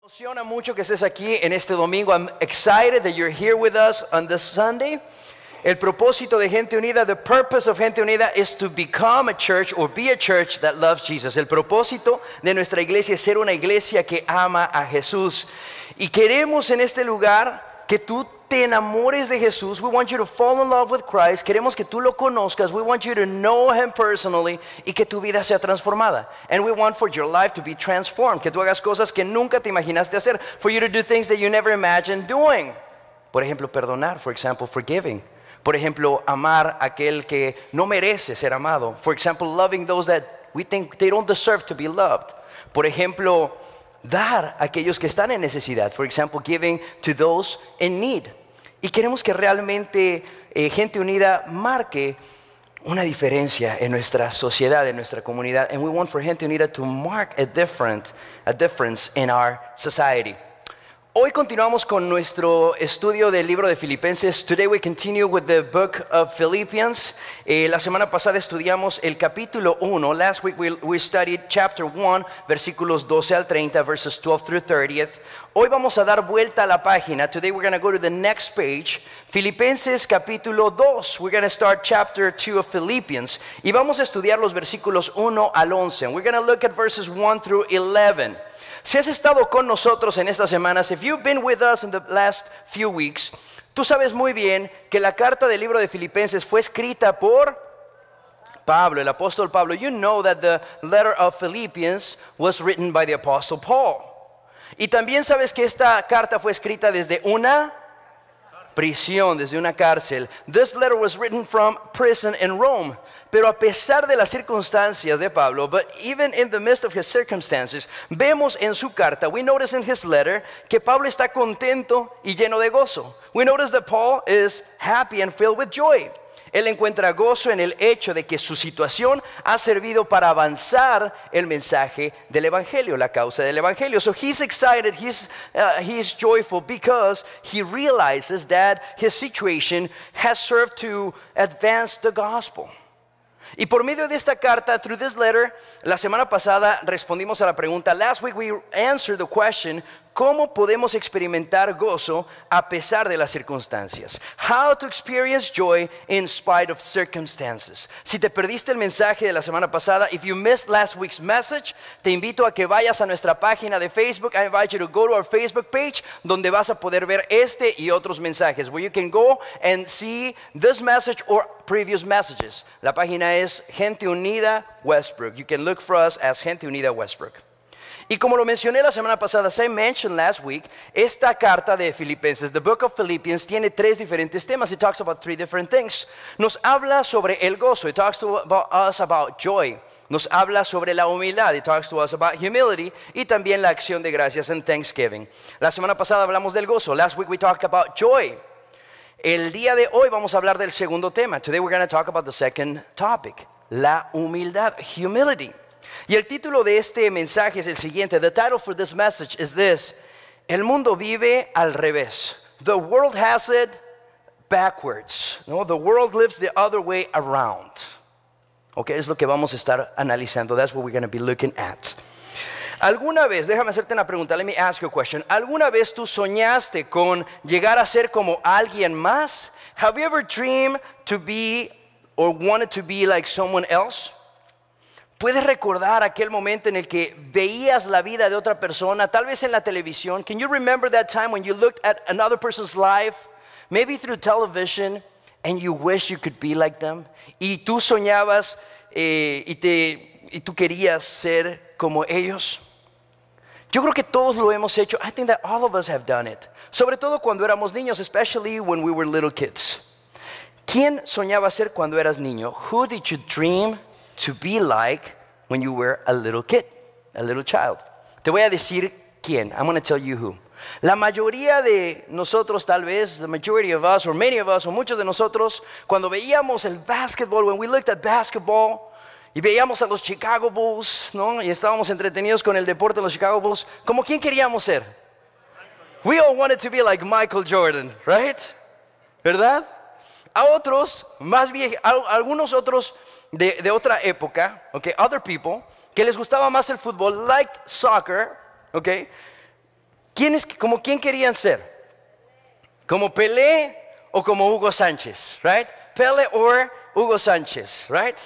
Emociona mucho que estés aquí en este domingo. I'm excited that you're here with us on this Sunday. El propósito de Gente Unida, the purpose of Gente Unida is to become a church or be a church that loves Jesus. El propósito de nuestra iglesia es ser una iglesia que ama a Jesús. Y queremos en este lugar que tú te enamores de Jesús. We want you to fall in love with Christ. Queremos que tú lo conozcas. We want you to know Him personally y que tu vida sea transformada. And we want for your life to be transformed. Que tú hagas cosas que nunca te imaginaste hacer. For you to do things that you never imagined doing. Por ejemplo, perdonar. For example, forgiving. Por ejemplo, amar a aquel que no merece ser amado. For example, loving those that we think they don't deserve to be loved. Por ejemplo, dar a aquellos que están en necesidad. For example, giving to those in need. Y queremos que realmente Gente Unida marque una diferencia en nuestra sociedad, en nuestra comunidad. And we want for Gente Unida to mark a difference in our society. Hoy continuamos con nuestro estudio del libro de Filipenses. Today we continue with the book of Philippians. La semana pasada estudiamos el capítulo 1. Last week we studied chapter 1, versículos 12 al 30, verses 12 through 30. Hoy vamos a dar vuelta a la página. Today we're going to go to the next page. Filipenses capítulo 2. We're going to start chapter 2 of Philippians. Y vamos a estudiar los versículos 1 al 11. And we're going to look at verses 1 through 11. Si has estado con nosotros en estas semanas, if you've been with us in the last few weeks, tú sabes muy bien que la carta del libro de Filipenses fue escrita por Pablo, el apóstol Pablo. You know that the letter of Philippians was written by the apostle Paul. Y también sabes que esta carta fue escrita desde una prisión, desde una cárcel. This letter was written from prison in Rome. Pero a pesar de las circunstancias de Pablo, but even in the midst of his circumstances, vemos en su carta, we notice in his letter, que Pablo está contento y lleno de gozo. We notice that Paul is happy and filled with joy. Él encuentra gozo en el hecho de que su situación ha servido para avanzar el mensaje del Evangelio, la causa del Evangelio. So he's excited, he's joyful because he realizes that his situation has served to advance the gospel. Y por medio de esta carta, through this letter, la semana pasada respondimos a la pregunta. Last week we answered the question, ¿cómo podemos experimentar gozo a pesar de las circunstancias? How to experience joy in spite of circumstances. Si te perdiste el mensaje de la semana pasada, if you missed last week's message, te invito a que vayas a nuestra página de Facebook. I invite you to go to our Facebook page, donde vas a poder ver este y otros mensajes, where you can go and see this message or previous messages. La página es Gente Unida Westbrook. You can look for us as Gente Unida Westbrook. Y como lo mencioné la semana pasada, as I mentioned last week, esta carta de Filipenses, the book of Philippians, tiene tres diferentes temas. It talks about three different things. Nos habla sobre el gozo. It talks to us about joy. Nos habla sobre la humildad. It talks to us about humility. Y también la acción de gracias and thanksgiving. La semana pasada hablamos del gozo. Last week we talked about joy. El día de hoy vamos a hablar del segundo tema. Today we're going to talk about the second topic. La humildad, humility. Y el título de este mensaje es el siguiente. The title for this message is this: El mundo vive al revés. The world has it backwards. No, the world lives the other way around. Okay, es lo que vamos a estar analizando. That's what we're going to be looking at. ¿Alguna vez, déjame hacerte una pregunta, let me ask you a question. ¿Alguna vez tú soñaste con llegar a ser como alguien más? Have you ever dreamed to be or wanted to be like someone else? ¿Puedes recordar aquel momento en el que veías la vida de otra persona, tal vez en la televisión? Can you remember that time when you looked at another person's life, maybe through television, and you wish you could be like them? Y tú soñabas y tú querías ser como ellos. Yo creo que todos lo hemos hecho. I think that all of us have done it. Sobre todo cuando éramos niños, especially when we were little kids. ¿Quién soñaba ser cuando eras niño? Who did you dream to be like when you were a little kid, a little child? Te voy a decir quién. I'm going to tell you who. La mayoría de nosotros, tal vez, the majority of us, or many of us, o muchos de nosotros, cuando veíamos el basketball, when we looked at basketball, y veíamos a los Chicago Bulls, ¿no? Y estábamos entretenidos con el deporte de los Chicago Bulls, ¿como quién queríamos ser? We all wanted to be like Michael Jordan, right? ¿Verdad? A otros, más bien, algunos otros de otra época, okay, other people, que les gustaba más el fútbol, liked soccer, okay, ¿Como quién querían ser? ¿Como Pelé o como Hugo Sánchez? Right? Pelé or Hugo Sánchez, right?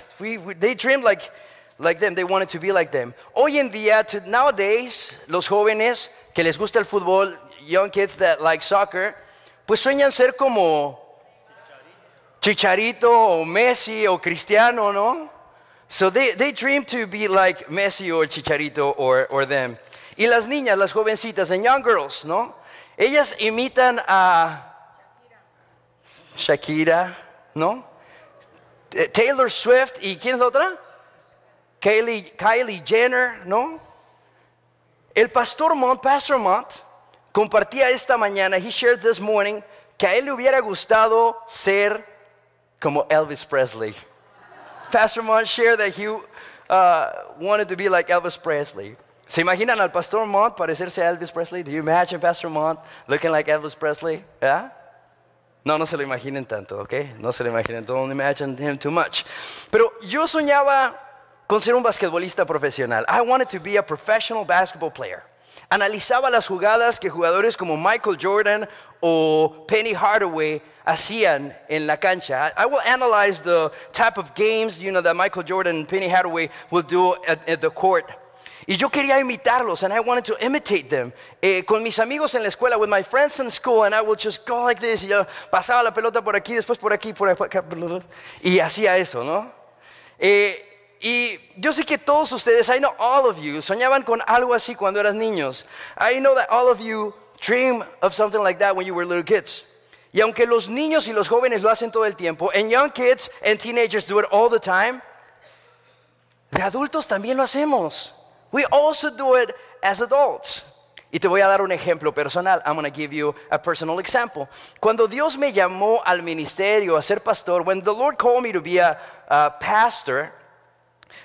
They dreamed like them. They wanted to be like them. Hoy en día, nowadays, los jóvenes que les gusta el fútbol, young kids that like soccer, pues sueñan ser como Chicharito o Messi o Cristiano, ¿no? So they dream to be like Messi or Chicharito or them. Y las niñas, las jovencitas, and young girls, ¿no? Ellas imitan a Shakira, ¿no? Taylor Swift, ¿y quién es la otra? Kylie Jenner, ¿no? El Pastor Mont, compartía esta mañana, he shared this morning, que a él le hubiera gustado ser como Elvis Presley. Pastor Mont shared that he wanted to be like Elvis Presley. ¿Se imaginan al Pastor Mont parecerse a Elvis Presley? Do you imagine Pastor Mont looking like Elvis Presley? Yeah? No se lo imaginen tanto, ¿ok? No se lo imaginen, don't imagine him too much. Pero yo soñaba con ser un basquetbolista profesional. I wanted to be a professional basketball player. Analizaba las jugadas que jugadores como Michael Jordan o Penny Hardaway hacían en la cancha. I will analyze the type of games, that Michael Jordan and Penny Hardaway will do at the court. Y yo quería imitarlos, and I wanted to imitate them. Con mis amigos en la escuela, with my friends in school, and I would just go like this. Y yo pasaba la pelota por aquí, después por aquí, por acá, y hacía eso, ¿no? Y yo sé que todos ustedes, I know all of you, soñaban con algo así cuando eras niños. I know that all of you dream of something like that when you were little kids. Y aunque los niños y los jóvenes lo hacen todo el tiempo, and young kids and teenagers do it all the time, de adultos también lo hacemos. We also do it as adults. Y te voy a dar un ejemplo personal. I'm going to give you a personal example. Cuando Dios me llamó al ministerio a ser pastor, when the Lord called me to be a pastor,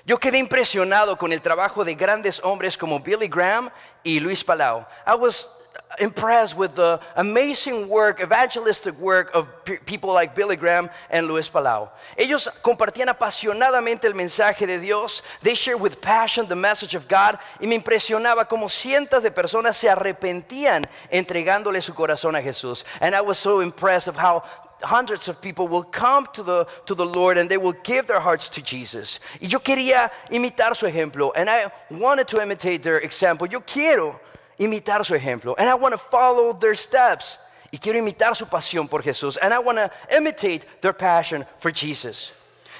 yo quedé impresionado con el trabajo de grandes hombres como Billy Graham y Luis Palau. I was impressed with the amazing work, evangelistic work of people like Billy Graham and Luis Palau. Ellos compartían apasionadamente el mensaje de Dios. They shared with passion the message of God. Y me impresionaba como cientos de personas se arrepentían entregándole su corazón a Jesús. And I was so impressed of how hundreds of people will come to the Lord and they will give their hearts to Jesus. Y yo quería imitar su ejemplo. And I wanted to imitate their example. Yo quiero imitar su ejemplo. And I want to follow their steps. Y quiero imitar su pasión por Jesús. And I want to imitate their passion for Jesus.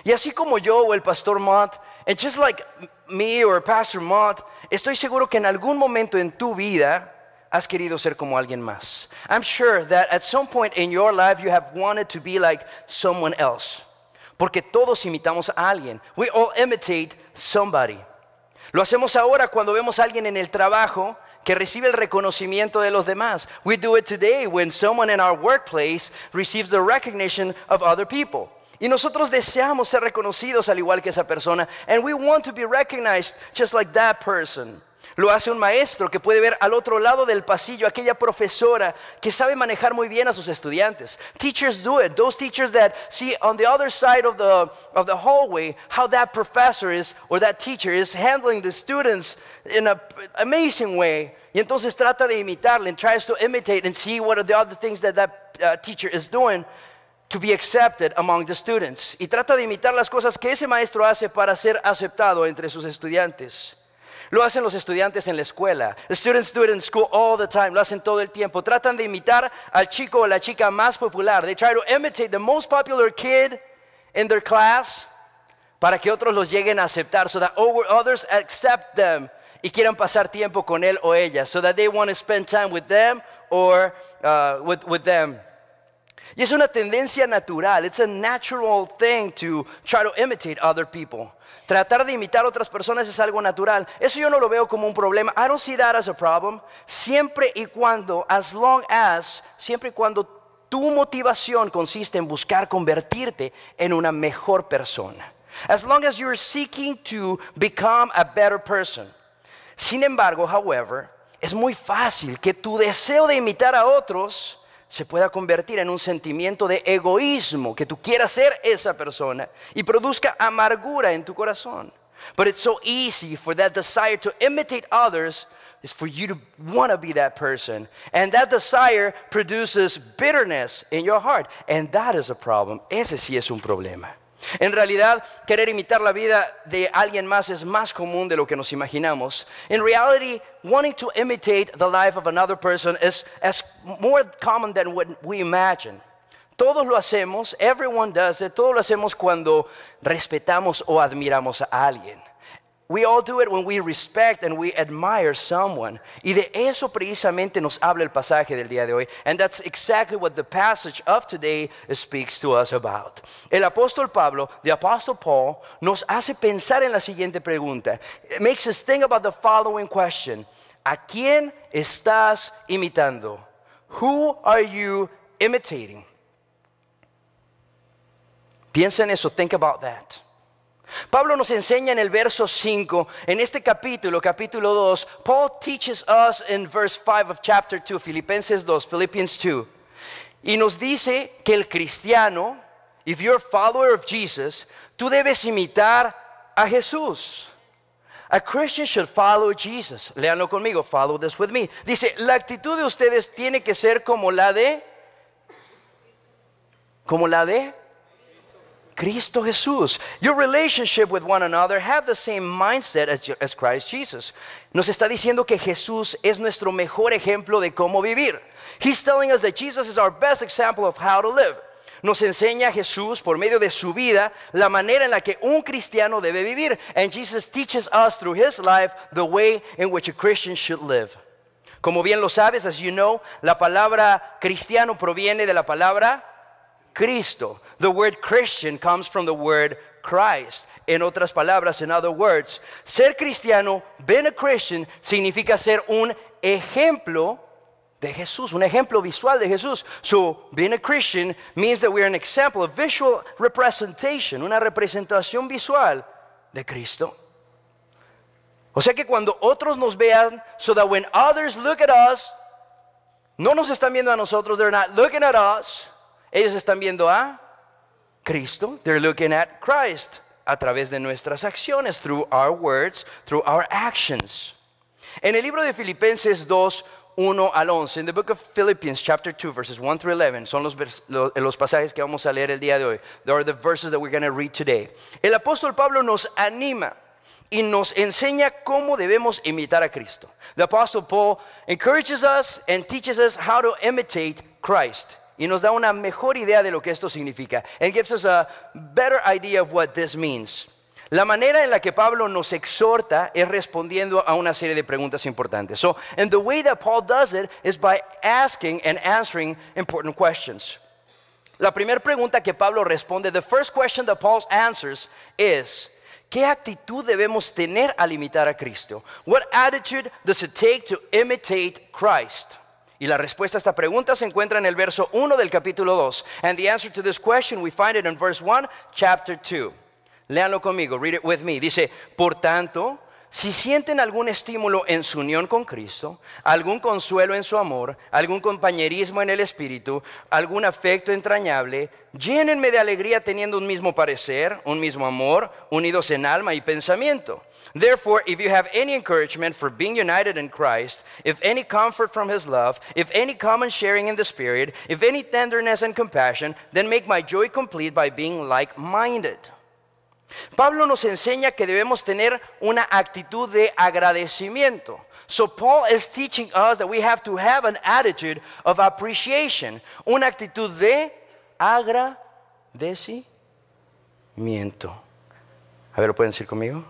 Y así como yo o el Pastor Mont, and just like me or Pastor Mont, estoy seguro que en algún momento en tu vida has querido ser como alguien más. I'm sure that at some point in your life you have wanted to be like someone else. Porque todos imitamos a alguien. We all imitate somebody. Lo hacemos ahora cuando vemos a alguien en el trabajo que recibe el reconocimiento de los demás. We do it today when someone in our workplace receives the recognition of other people. Y nosotros deseamos ser reconocidos al igual que esa persona. And we want to be recognized just like that person. Lo hace un maestro que puede ver al otro lado del pasillo aquella profesora que sabe manejar muy bien a sus estudiantes. Teachers do it. Those teachers that see on the other side of the hallway how that professor is or that teacher is handling the students in an amazing way. Y entonces trata de imitarle and tries to imitate and see what are the other things that teacher is doing to be accepted among the students. Y trata de imitar las cosas que ese maestro hace para ser aceptado entre sus estudiantes. Lo hacen los estudiantes en la escuela. The students do it in school all the time. Lo hacen todo el tiempo. Tratan de imitar al chico o la chica más popular. They try to imitate the most popular kid in their class para que otros los lleguen a aceptar, so that others accept them y quieran pasar tiempo con él o ella, so that they want to spend time with them or with them. Y es una tendencia natural. It's a natural thing to try to imitate other people. Tratar de imitar a otras personas es algo natural. Eso yo no lo veo como un problema. I don't see that as a problem. Siempre y cuando tu motivación consiste en buscar convertirte en una mejor persona. As long as you're seeking to become a better person. Sin embargo, however, es muy fácil que tu deseo de imitar a otros se pueda convertir en un sentimiento de egoísmo, que tú quieras ser esa persona y produzca amargura en tu corazón. But it's so easy for that desire to imitate others is for you to want to be that person. And that desire produces bitterness in your heart. And that is a problem. Ese sí es un problema. En realidad, querer imitar la vida de alguien más es más común de lo que nos imaginamos. In reality, wanting to imitate the life of another person is more common than what we imagine. Todos lo hacemos, everyone does it, todos lo hacemos cuando respetamos o admiramos a alguien. We all do it when we respect and we admire someone. Y de eso precisamente nos habla el pasaje del día de hoy. And that's exactly what the passage of today speaks to us about. El apóstol Pablo, the apostle Paul, nos hace pensar en la siguiente pregunta. It makes us think about the following question. ¿A quién estás imitando? Who are you imitating? Piensa en eso, think about that. Pablo nos enseña en el verso 5, en este capítulo 2, Paul teaches us in verse 5 of chapter 2, Philippians 2, y nos dice que el cristiano, if you're a follower of Jesus, tú debes imitar a Jesús. A Christian should follow Jesus. Léanlo conmigo, follow this with me. Dice, la actitud de ustedes tiene que ser como la de Cristo Jesús. Your relationship with one another have the same mindset as Christ Jesus. Nos está diciendo que Jesús es nuestro mejor ejemplo de cómo vivir. He's telling us that Jesus is our best example of how to live. Nos enseña Jesús por medio de su vida la manera en la que un cristiano debe vivir. And Jesus teaches us through his life the way in which a Christian should live. Como bien lo sabes, as you know, la palabra cristiano proviene de la palabra Cristo. The word Christian comes from the word Christ. En otras palabras, in other words, ser cristiano, being a Christian, significa ser un ejemplo de Jesús, un ejemplo visual de Jesús. So, being a Christian means that we're an example, a visual representation, una representación visual de Cristo. O sea que cuando otros nos vean, so that when others look at us, no nos están viendo a nosotros, they're not looking at us. Ellos están viendo a Cristo. They're looking at Christ a través de nuestras acciones, through our words, through our actions. En el libro de Filipenses 2, 1 al 11, in the book of Philippians chapter 2, verses 1 through 11, son los pasajes que vamos a leer el día de hoy. They are the verses that we're going to read today. El apóstol Pablo nos anima y nos enseña cómo debemos imitar a Cristo. The apostle Paul encourages us and teaches us how to imitate Christ. Y nos da una mejor idea de lo que esto significa. And gives us a better idea of what this means. La manera en la que Pablo nos exhorta es respondiendo a una serie de preguntas importantes. So, and the way that Paul does it is by asking and answering important questions. La primera pregunta que Pablo responde, the first question that Paul answers is, ¿qué actitud debemos tener al imitar a Cristo? What attitude does it take to imitate Christ? Y la respuesta a esta pregunta se encuentra en el verso 1 del capítulo 2. And the answer to this question, we find it in verse 1, chapter 2. Léanlo conmigo, read it with me. Dice, por tanto, si sienten algún estímulo en su unión con Cristo, algún consuelo en su amor, algún compañerismo en el Espíritu, algún afecto entrañable, llénenme de alegría teniendo un mismo parecer, un mismo amor, unidos en alma y pensamiento. Therefore, if you have any encouragement for being united in Christ, if any comfort from his love, if any common sharing in the Spirit, if any tenderness and compassion, then make my joy complete by being like-minded. Pablo nos enseña que debemos tener una actitud de agradecimiento. So Paul is teaching us that we have to have an attitude of appreciation, una actitud de agradecimiento. A ver, ¿lo pueden decir conmigo?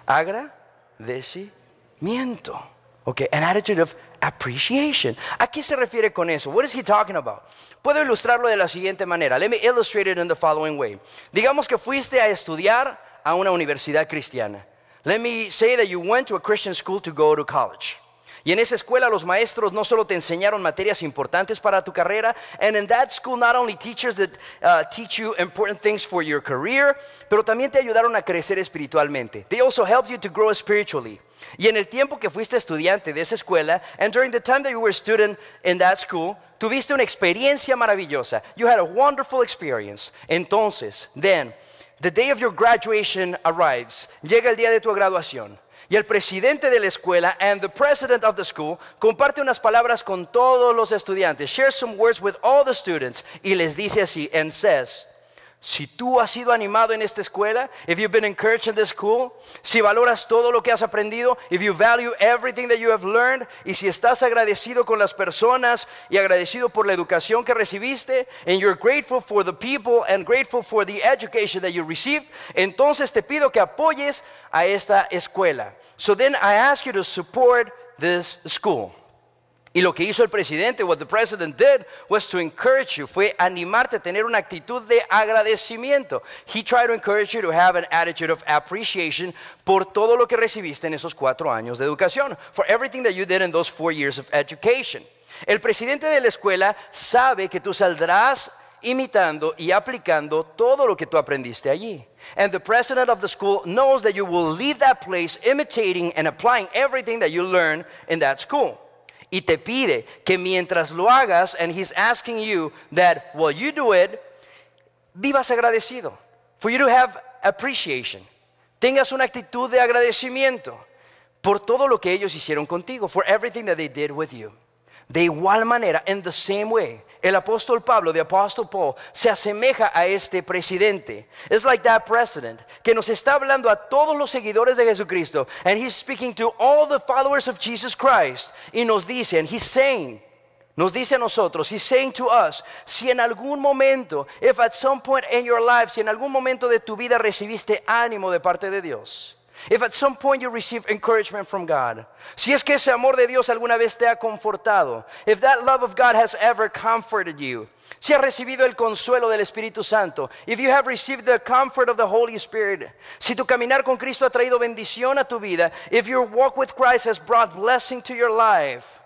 Agradecimiento. Okay, an attitude of appreciation. ¿A qué se refiere con eso? What is he talking about? Puedo ilustrarlo de la siguiente manera. Let me illustrate it in the following way. Digamos que fuiste a estudiar a una universidad cristiana. Let me say that you went to a Christian school to go to college. Y en esa escuela los maestros no solo te enseñaron materias importantes para tu carrera, and in that school not only teachers that teach you important things for your career, pero también te ayudaron a crecer espiritualmente. They also helped you to grow spiritually. Y en el tiempo que fuiste estudiante de esa escuela, and during the time that you were a student in that school, tuviste una experiencia maravillosa. You had a wonderful experience. Entonces, then, the day of your graduation arrives. Llega el día de tu graduación. Y el presidente de la escuela, and the president of the school, comparte unas palabras con todos los estudiantes. Shares some words with all the students. Y les dice así, and says, si tú has sido animado en esta escuela, if you've been encouraged in this school, si valoras todo lo que has aprendido, if you value everything that you have learned, y si estás agradecido con las personas y agradecido por la educación que recibiste, and you're grateful for the people and grateful for the education that you received, entonces te pido que apoyes a esta escuela. So then I ask you to support this school. Y lo que hizo el presidente, what the president did, was to encourage you, fue animarte a tener una actitud de agradecimiento. He tried to encourage you to have an attitude of appreciation por todo lo que recibiste en esos 4 años de educación, for everything that you did in those 4 years of education. El presidente de la escuela sabe que tú saldrás imitando y aplicando todo lo que tú aprendiste allí. And the president of the school knows that you will leave that place imitating and applying everything that you learned in that school. Y te pide que mientras lo hagas, and he's asking you that while you do it, vivas agradecido. For you to have appreciation. Tengas una actitud de agradecimiento por todo lo que ellos hicieron contigo, for everything that they did with you. De igual manera, in the same way, el apóstol Pablo, the apostle Paul, se asemeja a este presidente. It's like that president que nos está hablando a todos los seguidores de Jesucristo, and he's speaking to all the followers of Jesus Christ, y nos dice, and he's saying, nos dice a nosotros, he's saying to us, si en algún momento, if at some point in your life, si en algún momento de tu vida recibiste ánimo de parte de Dios, if at some point you receive encouragement from God, si es que ese amor de Dios alguna vez te ha confortado, if that love of God has ever comforted you, si has recibido el consuelo del Espíritu Santo, if you have received the comfort of the Holy Spirit, si tu caminar con Cristo ha traído bendición a tu vida, if your walk with Christ has brought blessing to your life,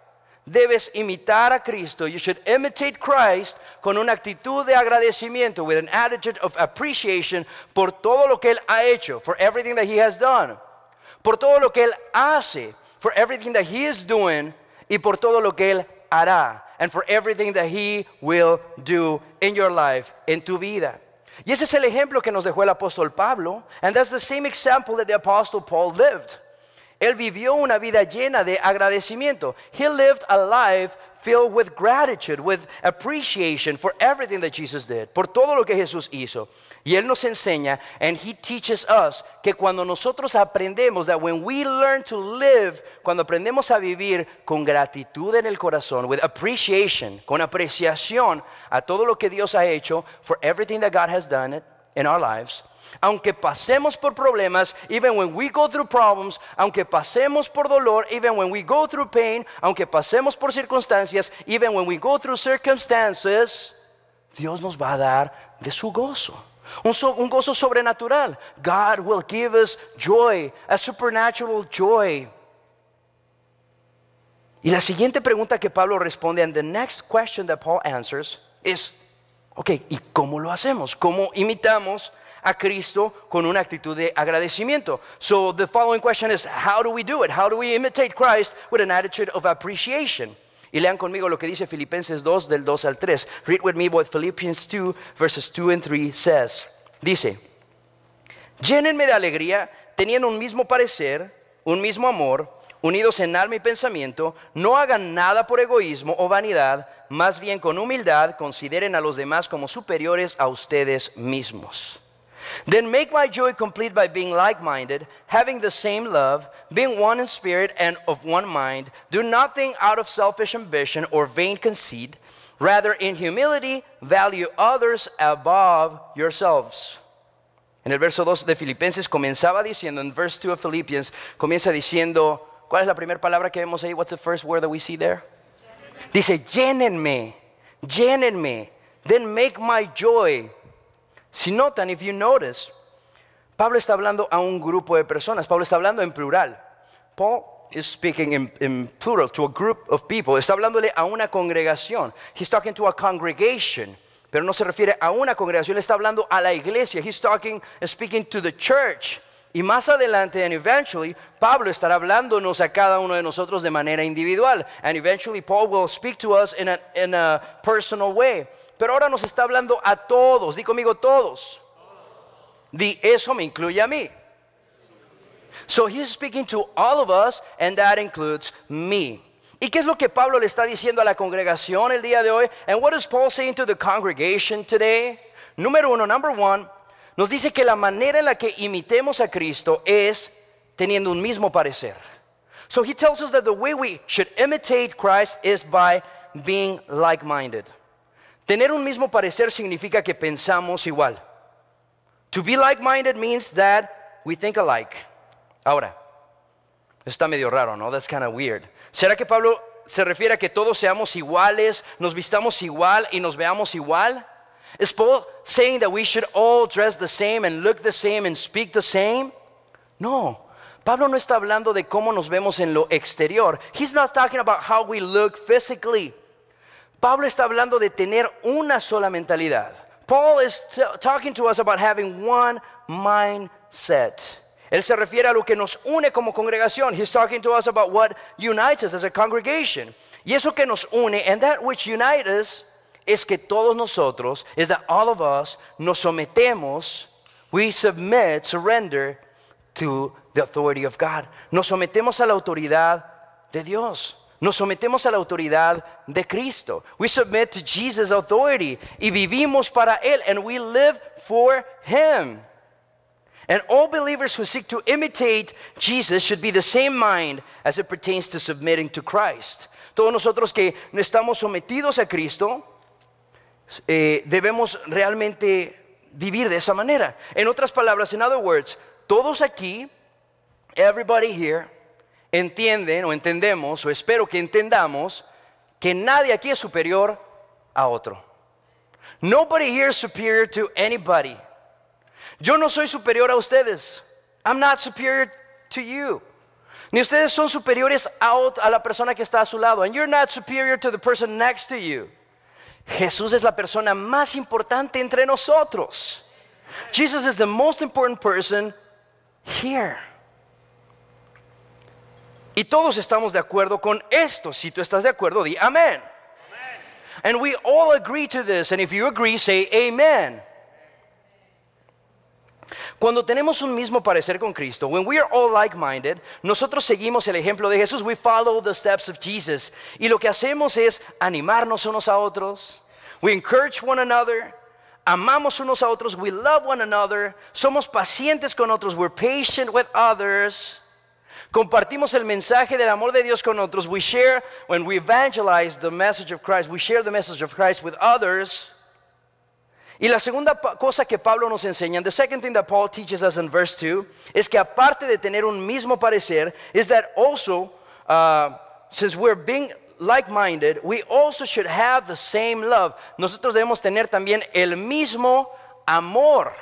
debes imitar a Cristo. You should imitate Christ con una actitud de agradecimiento, with an attitude of appreciation por todo lo que Él ha hecho, for everything that He has done, por todo lo que Él hace, for everything that He is doing, y por todo lo que Él hará, and for everything that He will do in your life, en tu vida. Y ese es el ejemplo que nos dejó el apóstol Pablo, and that's the same example that the apostle Paul lived. Él vivió una vida llena de agradecimiento. He lived a life filled with gratitude, with appreciation for everything that Jesus did, por todo lo que Jesús hizo. Y Él nos enseña, and He teaches us, que cuando nosotros aprendemos, that when we learn to live, cuando aprendemos a vivir con gratitud en el corazón, with appreciation, con apreciación a todo lo que Dios ha hecho, for everything that God has done in our lives, aunque pasemos por problemas, even when we go through problems, aunque pasemos por dolor, even when we go through pain, aunque pasemos por circunstancias, even when we go through circumstances, Dios nos va a dar de su gozo. Un gozo sobrenatural. God will give us joy, a supernatural joy. Y la siguiente pregunta que Pablo responde, and the next question that Paul answers is, okay, ¿y cómo lo hacemos? ¿Cómo imitamos a Cristo con una actitud de agradecimiento? So the following question is, how do we do it? How do we imitate Christ with an attitude of appreciation? Y lean conmigo lo que dice Filipenses 2 del 2 al 3. Read with me what Philippians 2 verses 2 and 3 says. Dice, llénenme de alegría, teniendo un mismo parecer, un mismo amor, unidos en alma y pensamiento, no hagan nada por egoísmo o vanidad, más bien con humildad consideren a los demás como superiores a ustedes mismos. Then make my joy complete by being like-minded, having the same love, being one in spirit and of one mind. Do nothing out of selfish ambition or vain conceit. Rather, in humility, value others above yourselves. En el verso 2 de Filipenses comenzaba diciendo, en verse 2 of Philippians, comienza diciendo, ¿cuál es la primera palabra que vemos ahí? What's the first word that we see there? Dice, llénenme, llénenme. Then make my joy. Si notan, if you notice, Pablo está hablando a un grupo de personas. Pablo está hablando en plural. Paul is speaking in plural to a group of people. Está hablándole a una congregación. He's talking to a congregation. Pero no se refiere a una congregación. Está hablando a la iglesia. He's speaking to the church. Y más adelante, and eventually, Pablo estará hablándonos a cada uno de nosotros de manera individual. And eventually, Paul will speak to us in a personal way. Pero ahora nos está hablando a todos. Di conmigo todos. Di, eso me incluye a mí. So he's speaking to all of us, and that includes me. ¿Y qué es lo que Pablo le está diciendo a la congregación el día de hoy? And what is Paul saying to the congregation today? Number one, nos dice que la manera en la que imitemos a Cristo es teniendo un mismo parecer. So he tells us that the way we should imitate Christ is by being like-minded. Tener un mismo parecer significa que pensamos igual. To be like-minded means that we think alike. Ahora, está medio raro, ¿no? That's kind of weird. ¿Será que Pablo se refiere a que todos seamos iguales, nos vistamos igual y nos veamos igual? Is Paul saying that we should all dress the same and look the same and speak the same? No. Pablo no está hablando de cómo nos vemos en lo exterior. He's not talking about how we look physically. Pablo está hablando de tener una sola mentalidad. Paul is talking to us about having one mindset. Él se refiere a lo que nos une como congregación. He's talking to us about what unites us as a congregation. Y eso que nos une, and that which unites us, es que todos nosotros, is that all of us nos sometemos, we submit, surrender to the authority of God. Nos sometemos a la autoridad de Dios. Nos sometemos a la autoridad de Cristo. We submit to Jesus' authority y vivimos para Él, and we live for Him. And all believers who seek to imitate Jesus should be the same mind as it pertains to submitting to Christ. Todos nosotros que estamos sometidos a Cristo, debemos realmente vivir de esa manera. En otras palabras, in other words, todos aquí, everybody here, entienden o entendemos, o espero que entendamos, que nadie aquí es superior a otro. Nobody here is superior to anybody. Yo no soy superior a ustedes. I'm not superior to you. Ni ustedes son superiores a la persona que está a su lado. And you're not superior to the person next to you. Jesús es la persona más importante entre nosotros. Jesus is the most important person here. Y todos estamos de acuerdo con esto. Si tú estás de acuerdo, di amén. And we all agree to this. And if you agree, say amen. Cuando tenemos un mismo parecer con Cristo, when we are all like-minded, nosotros seguimos el ejemplo de Jesús. We follow the steps of Jesus. Y lo que hacemos es animarnos unos a otros. We encourage one another. Amamos unos a otros. We love one another. Somos pacientes con otros. We're patient with others. Compartimos el mensaje del amor de Dios con otros. We share, when we evangelize the message of Christ, we share the message of Christ with others. Y la segunda cosa que Pablo nos enseña, the second thing that Paul teaches us in verse 2, es que aparte de tener un mismo parecer, is that also, since we're being like-minded, we also should have the same love. Nosotros debemos tener también el mismo amor.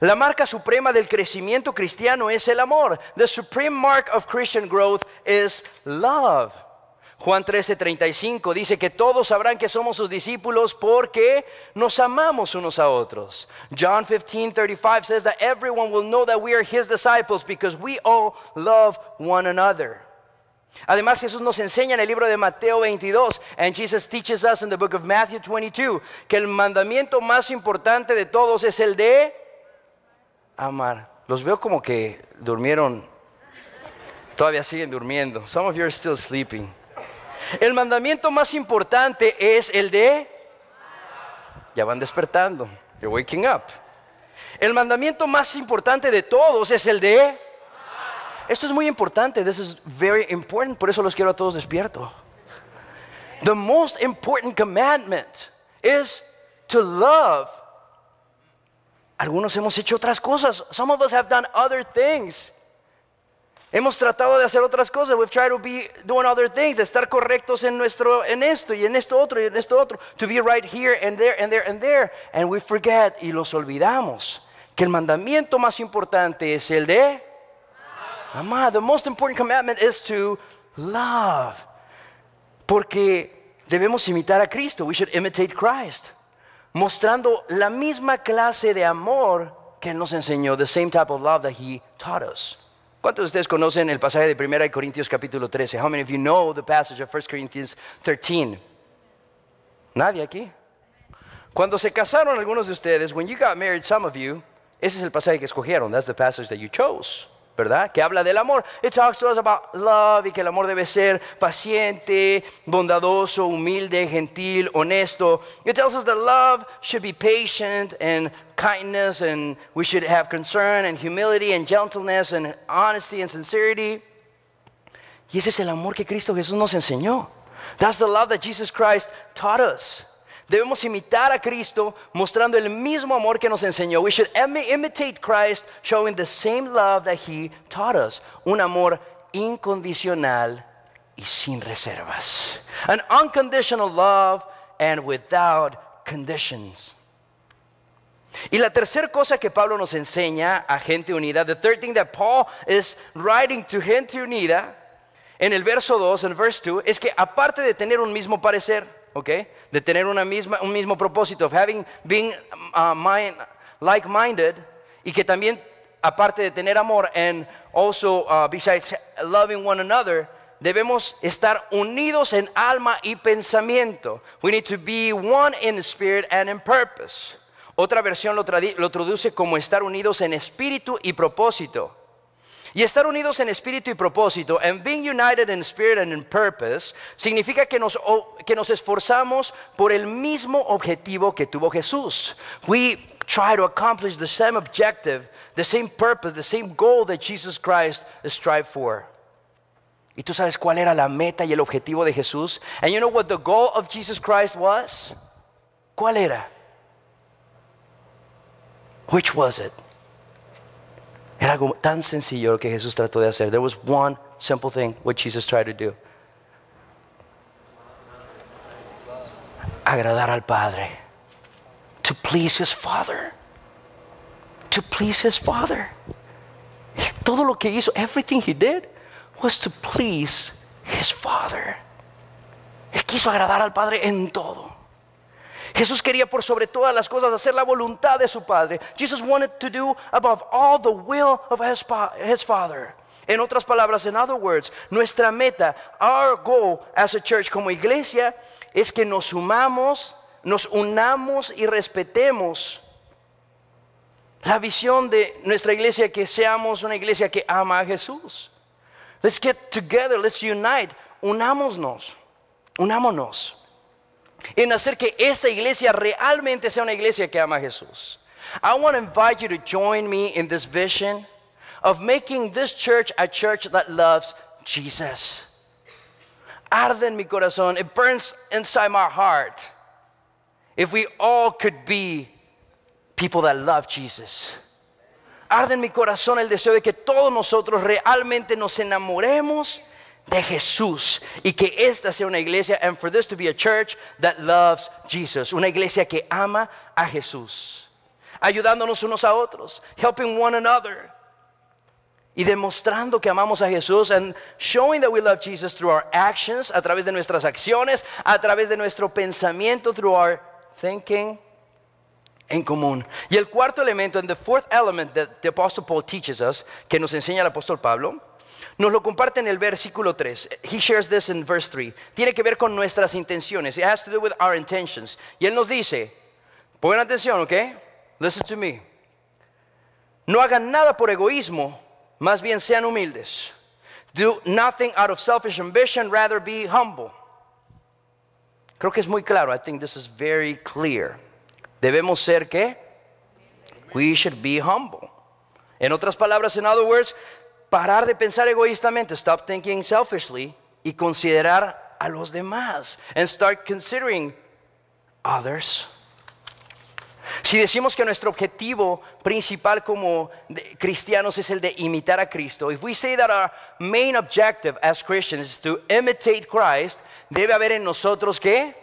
La marca suprema del crecimiento cristiano es el amor. The supreme mark of Christian growth is love. Juan 13:35 dice que todos sabrán que somos sus discípulos porque nos amamos unos a otros. John 15:35 says that everyone will know that we are his disciples because we all love one another. Además, Jesús nos enseña en el libro de Mateo 22, and Jesus teaches us in the book of Matthew 22, que el mandamiento más importante de todos es el de amar. Los veo como que durmieron, todavía siguen durmiendo. Some of you are still sleeping. El mandamiento más importante es el de, ya van despertando, you're waking up. El mandamiento más importante de todos es el de, esto es muy importante, this is very important, por eso los quiero a todos despiertos. The most important commandment is to love. Algunos hemos hecho otras cosas. Some of us have done other things. Hemos tratado de hacer otras cosas. We've tried to be doing other things. De estar correctos en esto y en esto otro y en esto otro. To be right here and there and there and there. And we forget y los olvidamos. Que el mandamiento más importante es el de amar. The most important commandment is to love. Porque debemos imitar a Cristo. We should imitate Christ. Mostrando la misma clase de amor que Él nos enseñó. The same type of love that He taught us. ¿Cuántos de ustedes conocen el pasaje de 1 Corintios capítulo 13? How many of you know the passage of 1 Corinthians 13? ¿Nadie aquí? Cuando se casaron algunos de ustedes, when you got married, some of you, ese es el pasaje que escogieron. That's the passage that you chose. ¿verdad? Que habla del amor. It talks to us about love y que el amor debe ser paciente, bondadoso, humilde, gentil, honesto. It tells us that love should be patient and kindness, and we should have concern and humility and gentleness and honesty and sincerity. Y ese es el amor que Cristo Jesús nos enseñó. That's the love that Jesus Christ taught us. Debemos imitar a Cristo mostrando el mismo amor que nos enseñó. We should imitate Christ, showing the same love that He taught us. Un amor incondicional y sin reservas. An unconditional love and without conditions. Y la tercera cosa que Pablo nos enseña a Gente Unida, the third thing that Paul is writing to Gente Unida, en el verso 2, en verse 2, es que aparte de tener un mismo parecer, okay, de tener un mismo propósito, of having been like-minded, y que también aparte de tener amor, and also besides loving one another, debemos estar unidos en alma y pensamiento. We need to be one in spirit and in purpose. Otra versión lo traduce como estar unidos en espíritu y propósito. Y estar unidos en espíritu y propósito, and being united in spirit and in purpose, significa que nos esforzamos por el mismo objetivo que tuvo Jesús. We try to accomplish the same objective, the same purpose, the same goal that Jesus Christ strived for. ¿Y tú sabes cuál era la meta y el objetivo de Jesús? And you know what the goal of Jesus Christ was? ¿Cuál era? Which was it? Era algo tan sencillo lo que Jesús trató de hacer. There was one simple thing what Jesus tried to do. Agradar al Padre. To please His Father. To please His Father. Todo lo que hizo, everything He did was to please His Father. Él quiso agradar al Padre en todo. Jesús quería por sobre todas las cosas hacer la voluntad de su Padre. Jesus wanted to do above all the will of his Father. En otras palabras, in other words, nuestra meta, our goal as a church, como iglesia, es que nos unamos y respetemos la visión de nuestra iglesia, que seamos una iglesia que ama a Jesús. Let's get together, let's unite, unámonos en hacer que esta iglesia realmente sea una iglesia que ama a Jesús. I want to invite you to join me in this vision of making this church a church that loves Jesus. Arde en mi corazón, it burns inside my heart, if we all could be people that love Jesus. Arde en mi corazón el deseo de que todos nosotros realmente nos enamoremos de Jesús, y que esta sea una iglesia, and for this to be a church that loves Jesus, una iglesia que ama a Jesús, ayudándonos unos a otros, helping one another, y demostrando que amamos a Jesús, and showing that we love Jesus through our actions, a través de nuestras acciones, a través de nuestro pensamiento, through our thinking en común. Y el cuarto elemento, and the fourth element that the Apostle Paul teaches us, que nos enseña el apóstol Pablo, nos lo comparte en el versículo 3. He shares this in verse 3. Tiene que ver con nuestras intenciones. It has to do with our intentions. Y él nos dice, pongan atención, ¿ok? Listen to me. No hagan nada por egoísmo, más bien sean humildes. Do nothing out of selfish ambition, rather be humble. Creo que es muy claro. I think this is very clear. Debemos ser, ¿qué? We should be humble. En otras palabras, in other words, parar de pensar egoístamente, stop thinking selfishly, y considerar a los demás, and start considering others. Si decimos que nuestro objetivo principal como cristianos es el de imitar a Cristo, if we say that our main objective as Christians is to imitate Christ, debe haber en nosotros, ¿qué?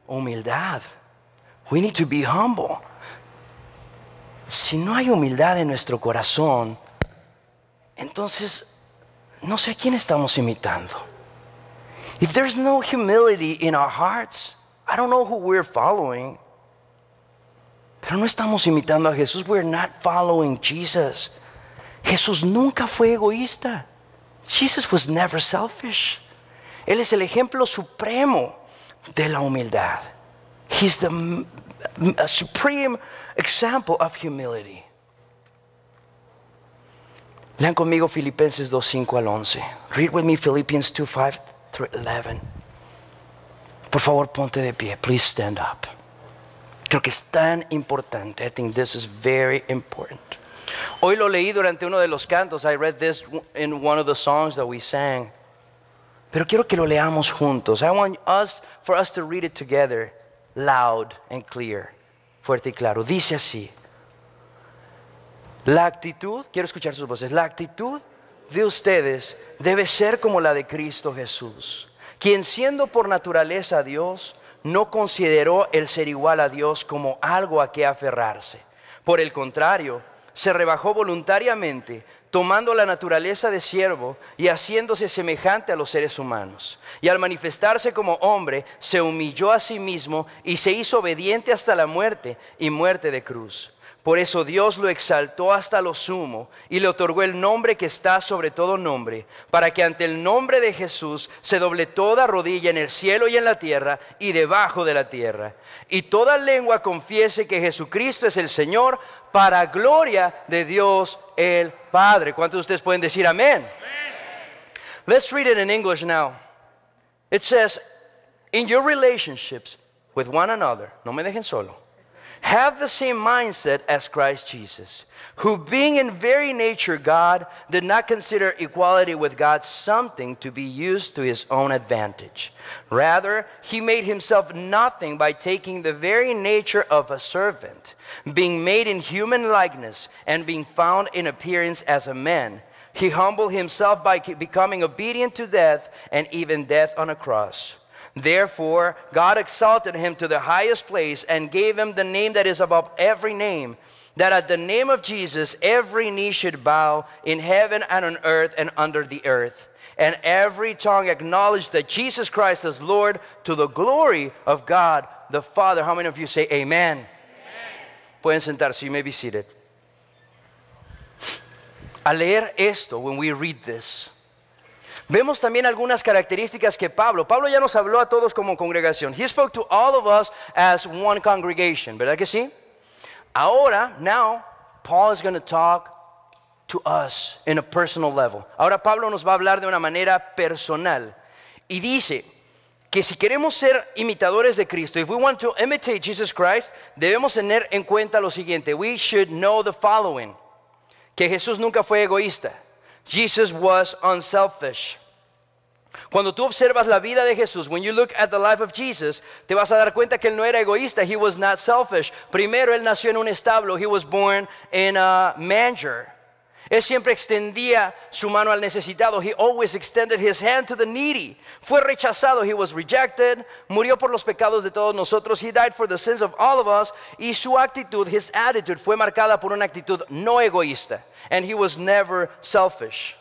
Humildad. We need to be humble. Si no hay humildad en nuestro corazón, entonces, no sé a quién estamos imitando. If there's no humility in our hearts, I don't know who we're following. Pero no estamos imitando a Jesús. We're not following Jesus. Jesús nunca fue egoísta. Jesus was never selfish. Él es el ejemplo supremo de la humildad. He's the supreme example of humility. Lean conmigo Filipenses 2, 5 al 11. Read with me Philippians 2, 5 through 11. Por favor, ponte de pie. Please stand up. Creo que es tan importante. I think this is very important. Hoy lo leí durante uno de los cantos. I read this in one of the songs that we sang. Pero quiero que lo leamos juntos. I want for us to read it together, loud and clear, fuerte y claro. Dice así. La actitud, quiero escuchar sus voces. La actitud de ustedes debe ser como la de Cristo Jesús, quien siendo por naturaleza Dios, no consideró el ser igual a Dios como algo a que aferrarse. Por el contrario, se rebajó voluntariamente, tomando la naturaleza de siervo y haciéndose semejante a los seres humanos. Y al manifestarse como hombre, se humilló a sí mismo y se hizo obediente hasta la muerte y muerte de cruz. Por eso Dios lo exaltó hasta lo sumo y le otorgó el nombre que está sobre todo nombre, para que ante el nombre de Jesús se doble toda rodilla en el cielo y en la tierra y debajo de la tierra, y toda lengua confiese que Jesucristo es el Señor, para gloria de Dios el Padre. ¿Cuántos de ustedes pueden decir amén? Let's read it in English now. It says, in your relationships with one another, no me dejen solo, have the same mindset as Christ Jesus, who being in very nature God, did not consider equality with God something to be used to his own advantage. Rather, he made himself nothing by taking the very nature of a servant, being made in human likeness, and being found in appearance as a man. He humbled himself by becoming obedient to death, and even death on a cross. Therefore, God exalted him to the highest place and gave him the name that is above every name, that at the name of Jesus every knee should bow in heaven and on earth and under the earth, and every tongue acknowledge that Jesus Christ is Lord, to the glory of God the Father. How many of you say amen? Amen. Pueden sentarse, you may be seated. Al leer esto, when we read this, vemos también algunas características que Pablo ya nos habló a todos como congregación. He spoke to all of us as one congregation, ¿verdad que sí? Ahora, now, Paul is going to talk to us in a personal level. Ahora Pablo nos va a hablar de una manera personal. Y dice que si queremos ser imitadores de Cristo, if we want to imitate Jesus Christ, debemos tener en cuenta lo siguiente. We should know the following. Que Jesús nunca fue egoísta. Jesus was unselfish. Cuando tú observas la vida de Jesús, when you look at the life of Jesus, te vas a dar cuenta que él no era egoísta. He was not selfish. Primero, él nació en un establo. He was born in a manger. Él siempre extendía su mano al necesitado. He always extended his hand to the needy. Fue rechazado. He was rejected. Murió por los pecados de todos nosotros. He died for the sins of all of us. Y su actitud, his attitude, fue marcada por una actitud no egoísta. And he was never selfish.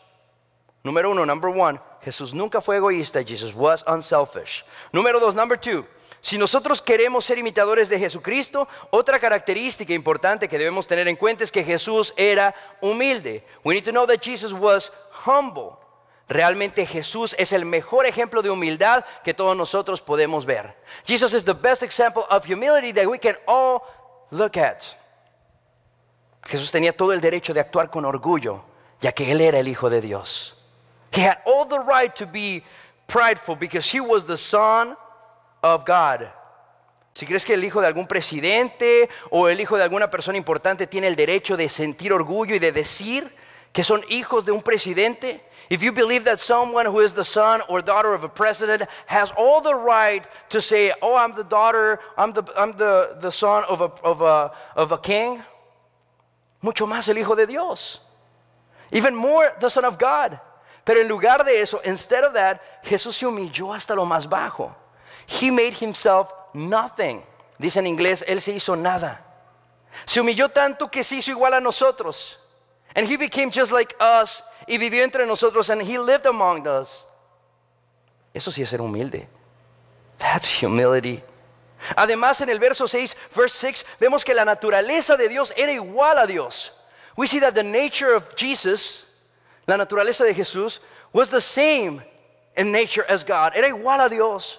Número uno, number one, Jesús nunca fue egoísta. Jesus was unselfish. Número dos, number two, si nosotros queremos ser imitadores de Jesucristo, otra característica importante que debemos tener en cuenta es que Jesús era humilde. We need to know that Jesus was humble. Realmente Jesús es el mejor ejemplo de humildad que todos nosotros podemos ver. Jesus is the best example of humility that we can all look at. Jesús tenía todo el derecho de actuar con orgullo, ya que él era el Hijo de Dios. He had all the right to be prideful because he was the Son of God. Si crees que el hijo de algún presidente o el hijo de alguna persona importante tiene el derecho de sentir orgullo y de decir que son hijos de un presidente, if you believe that someone who is the son or daughter of a president has all the right to say, oh, I'm the daughter, I'm the son of a king, mucho más el Hijo de Dios. Even more the Son of God. Pero en lugar de eso, instead of that, Jesús se humilló hasta lo más bajo. He made himself nothing. Dice en inglés, él se hizo nada. Se humilló tanto que se hizo igual a nosotros. And he became just like us. Y vivió entre nosotros, and he lived among us. Eso sí es ser humilde. That's humility. Además, en el verso 6, verse 6, vemos que la naturaleza de Dios era igual a Dios. We see that the nature of Jesus, la naturaleza de Jesús, was the same in nature as God. Era igual a Dios.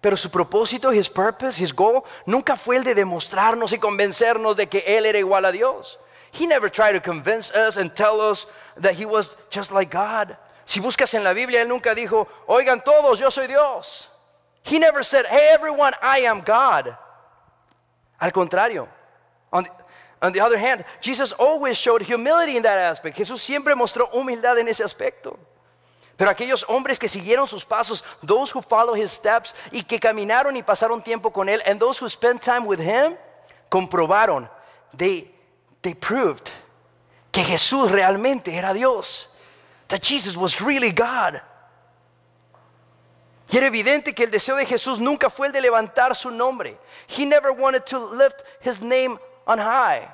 Pero su propósito, his purpose, his goal, nunca fue el de demostrarnos y convencernos de que él era igual a Dios. He never tried to convince us and tell us that he was just like God. Si buscas en la Biblia, él nunca dijo, oigan todos, yo soy Dios. He never said, hey everyone, I am God. Al contrario. On the other hand, Jesus always showed humility in that aspect. Jesús siempre mostró humildad en ese aspecto. Pero aquellos hombres que siguieron sus pasos, those who follow his steps, y que caminaron y pasaron tiempo con él, and those who spent time with him, comprobaron, they proved que Jesús realmente era Dios. That Jesus was really God. Y era evidente que el deseo de Jesús nunca fue el de levantar su nombre. He never wanted to lift his name on high.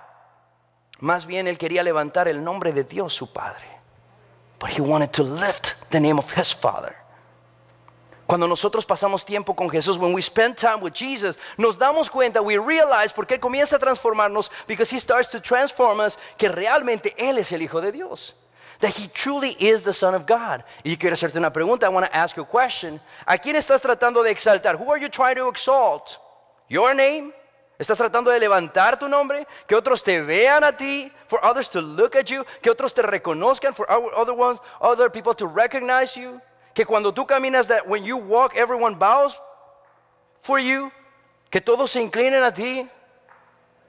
Más bien él quería levantar el nombre de Dios su Padre. But he wanted to lift the name of his Father. Cuando nosotros pasamos tiempo con Jesús, when we spend time with Jesus, nos damos cuenta, we realize, porque Él comienza a transformarnos, because He starts to transform us, que realmente Él es el Hijo de Dios. That He truly is the Son of God. Y yo quiero hacerte una pregunta. I want to ask you a question. ¿A quién estás tratando de exaltar? Who are you trying to exalt? Your name? ¿Estás tratando de levantar tu nombre? Que otros te vean a ti, for others to look at you, que otros te reconozcan, for other people to recognize you. Que cuando tú caminas, that when you walk, everyone bows for you. Que todos se inclinen a ti.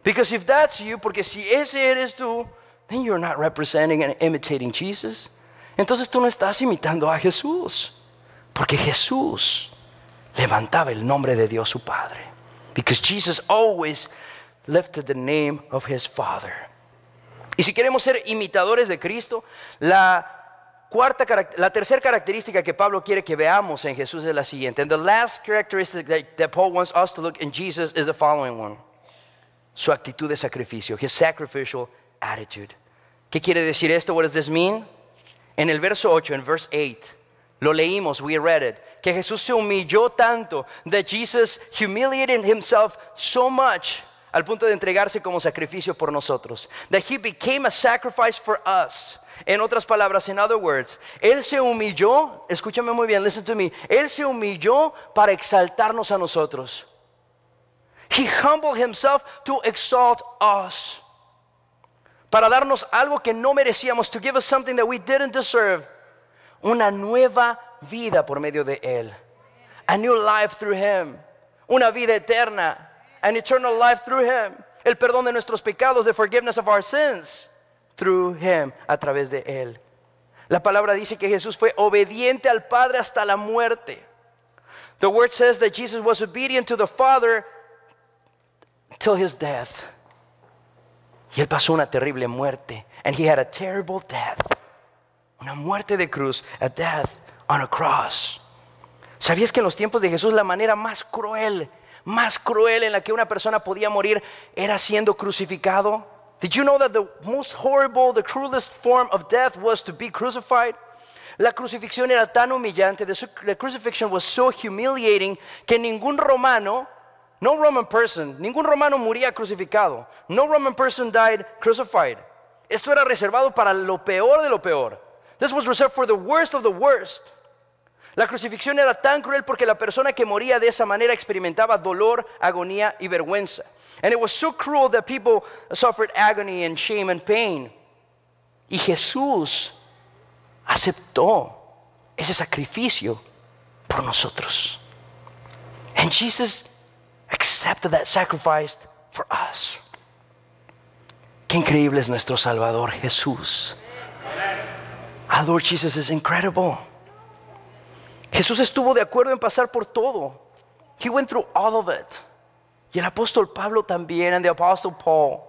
Because if that's you, porque si ese eres tú, then you're not representing and imitating Jesus. Entonces tú no estás imitando a Jesús. Porque Jesús levantaba el nombre de Dios su Padre. Because Jesus always lifted the name of his Father. Y si queremos ser imitadores de Cristo, la tercera característica que Pablo quiere que veamos en Jesús es la siguiente. And the last characteristic that Paul wants us to look in Jesus is the following one. Su actitud de sacrificio, his sacrificial attitude. ¿Qué quiere decir esto? What does this mean? En el verso 8, en verse 8, lo leímos, we read it, que Jesús se humilló tanto, that Jesus humiliated himself so much, al punto de entregarse como sacrificio por nosotros, that he became a sacrifice for us. En otras palabras, in other words, Él se humilló, escúchame muy bien, listen to me, Él se humilló para exaltarnos a nosotros. He humbled himself to exalt us. Para darnos algo que no merecíamos, to give us something that we didn't deserve. Una nueva vida por medio de Él. A new life through Him. Una vida eterna. An eternal life through Him. El perdón de nuestros pecados, the forgiveness of our sins. Through Him, a través de Él. La palabra dice que Jesús fue obediente al Padre hasta la muerte. The word says that Jesus was obedient to the Father till His death. Y Él pasó una terrible muerte. And He had a terrible death. Una muerte de cruz, a death on a cross. ¿Sabías que en los tiempos de Jesús la manera más cruel en la que una persona podía morir era siendo crucificado? Did you know that the most horrible, the cruelest form of death was to be crucified? La crucifixión era tan humillante, the crucifixion was so humiliating que ningún romano, no Roman person, ningún romano moría crucificado. No Roman person died crucified. Esto era reservado para lo peor de lo peor. This was reserved for the worst of the worst. La crucifixión era tan cruel porque la persona que moría de esa manera experimentaba dolor, agonía y vergüenza. And it was so cruel that people suffered agony and shame and pain. Y Jesús aceptó ese sacrificio por nosotros. And Jesus accepted that sacrifice for us. Qué increíble es nuestro Salvador Jesús. Our Lord Jesus is incredible. Jesús estuvo de acuerdo en pasar por todo. He went through all of it. Y el apóstol Pablo también, and the apostle Paul,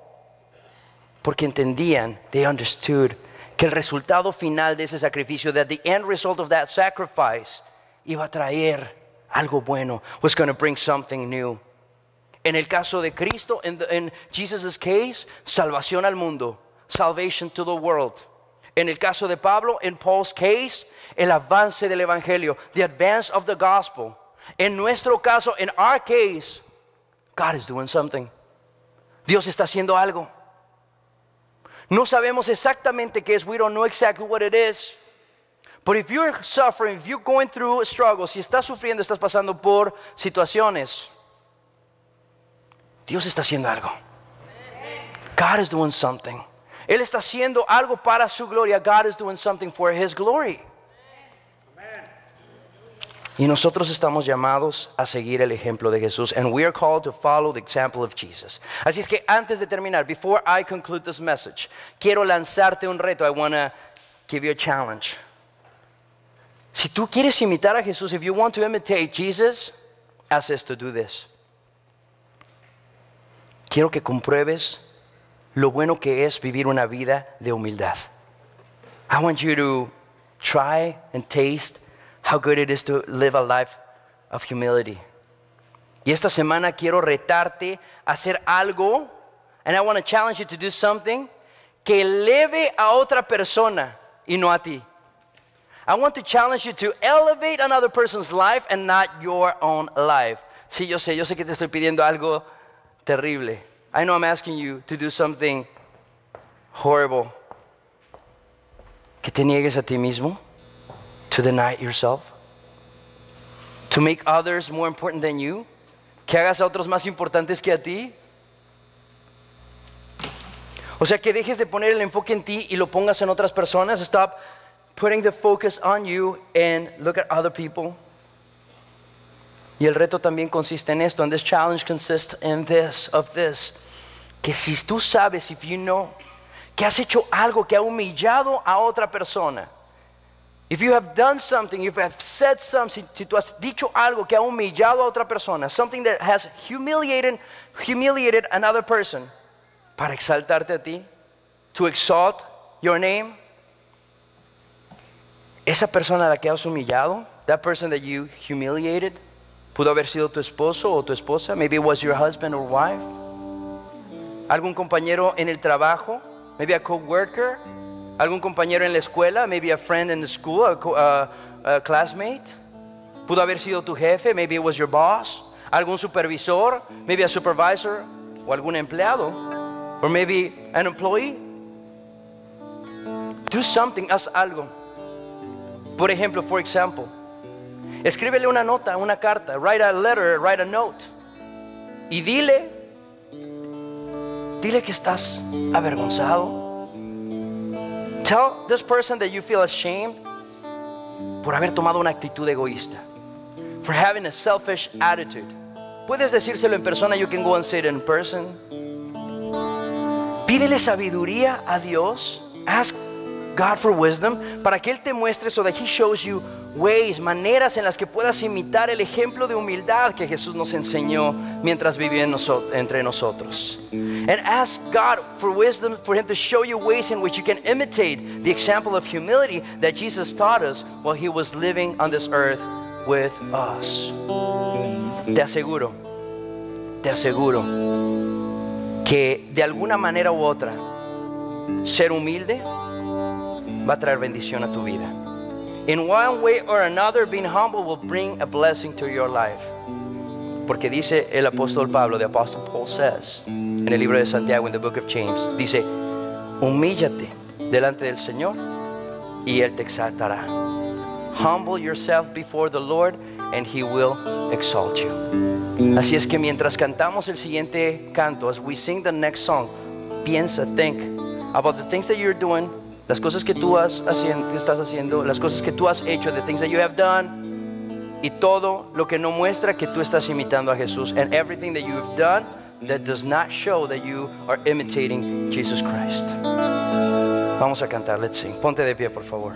porque entendían, they understood, que el resultado final de ese sacrificio, that the end result of that sacrifice, iba a traer algo bueno, was going to bring something new. En el caso de Cristo, in Jesus' case, salvación al mundo, salvation to the world. En el caso de Pablo, in Paul's case, el avance del evangelio, the advance of the gospel. En nuestro caso, in our case, God is doing something. Dios está haciendo algo. No sabemos exactamente qué es. We don't know exactly what it is. But if you're suffering, if you're going through a struggle, si estás sufriendo, estás pasando por situaciones, Dios está haciendo algo. God is doing something. Él está haciendo algo para su gloria. God is doing something for His glory. Y nosotros estamos llamados a seguir el ejemplo de Jesús. And we are called to follow the example of Jesus. Así es que antes de terminar, before I conclude this message, quiero lanzarte un reto. I want to give you a challenge. Si tú quieres imitar a Jesús, if you want to imitate Jesus, haz esto, do this. Quiero que compruebes lo bueno que es vivir una vida de humildad. I want you to try and taste how good it is to live a life of humility. Y esta semana quiero retarte a hacer algo, and I want to challenge you to do something que eleve a otra persona y no a ti. I want to challenge you to elevate another person's life and not your own life. Sí, yo sé que te estoy pidiendo algo terrible. I know I'm asking you to do something horrible. Que te niegues a ti mismo. To deny yourself. To make others more important than you. Que hagas a otros más importantes que a ti. O sea, que dejes de poner el enfoque en ti y lo pongas en otras personas. Stop putting the focus on you and look at other people. Y el reto también consiste en esto. And this challenge consists in this, que si tú sabes, if you know, que has hecho algo que ha humillado a otra persona. If you have done something, if you have said something, si tú has dicho algo que ha humillado a otra persona, something that has humiliated another person, para exaltarte a ti, to exalt your name, esa persona a la que has humillado, that person that you humiliated, pudo haber sido tu esposo o tu esposa, maybe it was your husband or wife, algún compañero en el trabajo, maybe a co-worker, algún compañero en la escuela, maybe a friend in the school, a classmate, pudo haber sido tu jefe, maybe it was your boss, algún supervisor, maybe a supervisor o algún empleado, or maybe an employee. Do something, haz algo. Por ejemplo, for example, escríbele una nota, una carta, write a letter, write a note, y dile que estás avergonzado. Tell this person that you feel ashamed por haber tomado una actitud egoísta, for having a selfish attitude. Puedes decírselo en persona, you can go and say it in person. Pídele sabiduría a Dios. Ask God for wisdom, para que Él te muestre, so that He shows you ways, maneras en las que puedas imitar el ejemplo de humildad que Jesús nos enseñó mientras vivía entre nosotros. And ask God for wisdom, for Him to show you ways in which you can imitate the example of humility that Jesus taught us while He was living on this earth with us. Te aseguro que de alguna manera u otra, ser humilde va a traer bendición a tu vida. In one way or another, being humble will bring a blessing to your life. Porque dice el apóstol Pablo, the apostle Paul says, en el libro de Santiago, in the book of James, dice, humíllate delante del Señor y Él te exaltará. Humble yourself before the Lord and He will exalt you. Así es que mientras cantamos el siguiente canto, as we sing the next song, piensa, think about the things that you're doing, las cosas que tú estás haciendo, las cosas que tú has hecho, the things that you have done, y todo lo que no muestra que tú estás imitando a Jesús, and everything that you have done that does not show that you are imitating Jesus Christ. Vamos a cantar, let's sing. Ponte de pie, por favor.